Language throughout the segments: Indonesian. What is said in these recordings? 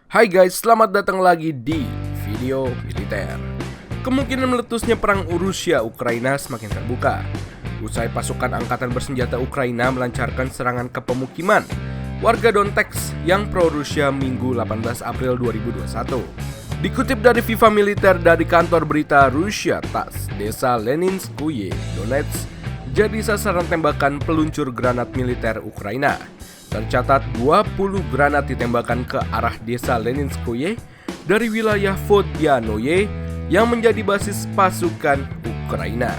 Hai guys, selamat datang lagi di video militer. Kemungkinan meletusnya perang Rusia-Ukraina semakin terbuka usai pasukan angkatan bersenjata Ukraina melancarkan serangan ke pemukiman warga Donetsk yang pro-Rusia Minggu 18 April 2021. Dikutip dari Viva Militer dari kantor berita Rusia TASS, desa Leninskoye, Donetsk jadi sasaran tembakan peluncur granat militer Ukraina. Tercatat 20 granat ditembakkan ke arah desa Leninskoye dari wilayah Vodyanoye yang menjadi basis pasukan Ukraina.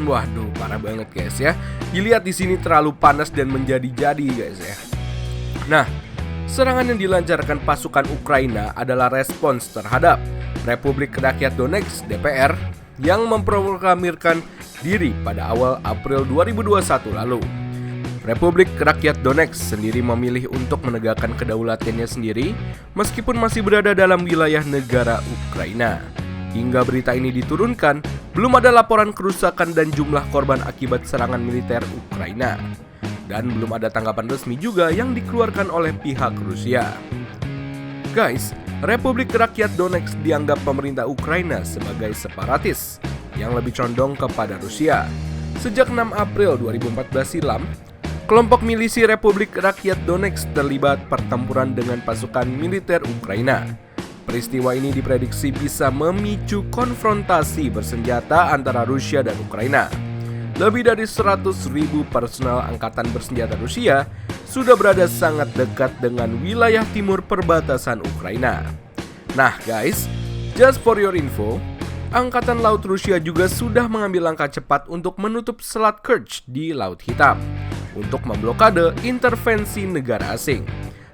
Waduh, parah banget guys ya. Dilihat di sini terlalu panas dan menjadi-jadi guys ya. Nah, serangan yang dilancarkan pasukan Ukraina adalah respons terhadap Republik Rakyat Donetsk (DPR) yang memproklamirkan diri pada awal April 2021 lalu. Republik Rakyat Donetsk sendiri memilih untuk menegakkan kedaulatannya sendiri meskipun masih berada dalam wilayah negara Ukraina. Hingga berita ini diturunkan, belum ada laporan kerusakan dan jumlah korban akibat serangan militer Ukraina. Dan belum ada tanggapan resmi juga yang dikeluarkan oleh pihak Rusia. Guys, Republik Rakyat Donetsk dianggap pemerintah Ukraina sebagai separatis yang lebih condong kepada Rusia. Sejak 6 April 2014 silam, kelompok milisi Republik Rakyat Donetsk terlibat pertempuran dengan pasukan militer Ukraina. Peristiwa ini diprediksi bisa memicu konfrontasi bersenjata antara Rusia dan Ukraina. Lebih dari 100.000 personel angkatan bersenjata Rusia sudah berada sangat dekat dengan wilayah timur perbatasan Ukraina. Nah guys, just for your info, Angkatan Laut Rusia juga sudah mengambil langkah cepat untuk menutup Selat Kerch di Laut Hitam untuk memblokade intervensi negara asing.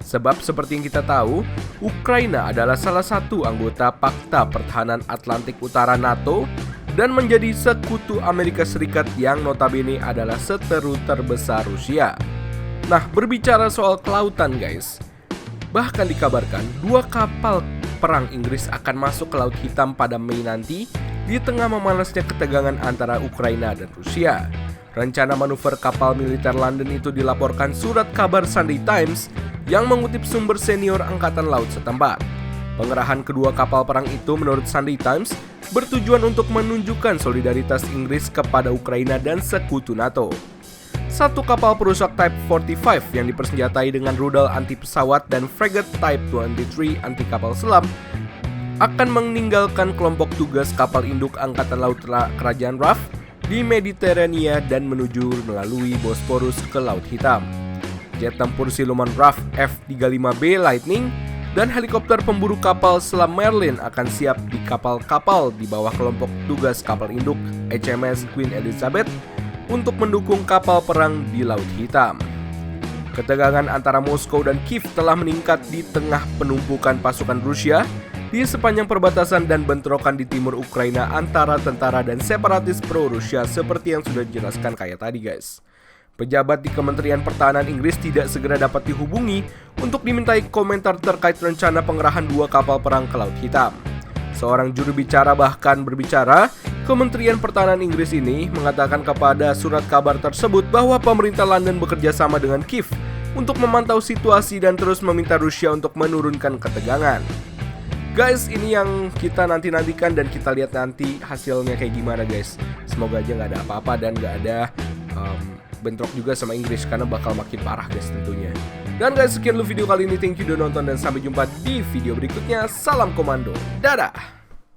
Sebab seperti yang kita tahu, Ukraina adalah salah satu anggota Pakta Pertahanan Atlantik Utara NATO dan menjadi sekutu Amerika Serikat yang notabene adalah seteru terbesar Rusia. Nah, berbicara soal kelautan guys, bahkan dikabarkan 2 kapal perang Inggris akan masuk ke Laut Hitam pada Mei nanti di tengah memanasnya ketegangan antara Ukraina dan Rusia. Rencana manuver kapal militer London itu dilaporkan surat kabar Sunday Times yang mengutip sumber senior angkatan laut setempat. Pengerahan kedua kapal perang itu menurut Sunday Times bertujuan untuk menunjukkan solidaritas Inggris kepada Ukraina dan sekutu NATO. Satu kapal perusak Type 45 yang dipersenjatai dengan rudal anti pesawat dan frigate Type 23 anti kapal selam akan meninggalkan kelompok tugas kapal induk Angkatan Laut Kerajaan RAF di Mediterania dan menuju melalui Bosporus ke Laut Hitam. Jet tempur siluman RAF F-35B Lightning dan helikopter pemburu kapal selam Merlin akan siap di kapal-kapal di bawah kelompok tugas kapal induk HMS Queen Elizabeth untuk mendukung kapal perang di Laut Hitam. Ketegangan antara Moskow dan Kiev telah meningkat di tengah penumpukan pasukan Rusia di sepanjang perbatasan dan bentrokan di timur Ukraina antara tentara dan separatis pro-Rusia seperti yang sudah dijelaskan kayak tadi guys. Pejabat di Kementerian Pertahanan Inggris tidak segera dapat dihubungi untuk dimintai komentar terkait rencana pengerahan 2 kapal perang ke Laut Hitam. Seorang juru bicara bahkan berbicara, Kementerian Pertahanan Inggris ini mengatakan kepada surat kabar tersebut bahwa pemerintah London bekerja sama dengan Kiev untuk memantau situasi dan terus meminta Rusia untuk menurunkan ketegangan. Guys, ini yang kita nantikan dan kita lihat nanti hasilnya kayak gimana guys. Semoga aja gak ada apa-apa dan gak ada bentrok juga sama Inggris karena bakal makin parah guys tentunya. Dan guys, sekian dulu video kali ini. Thank you udah nonton dan sampai jumpa di video berikutnya. Salam komando. Dadah.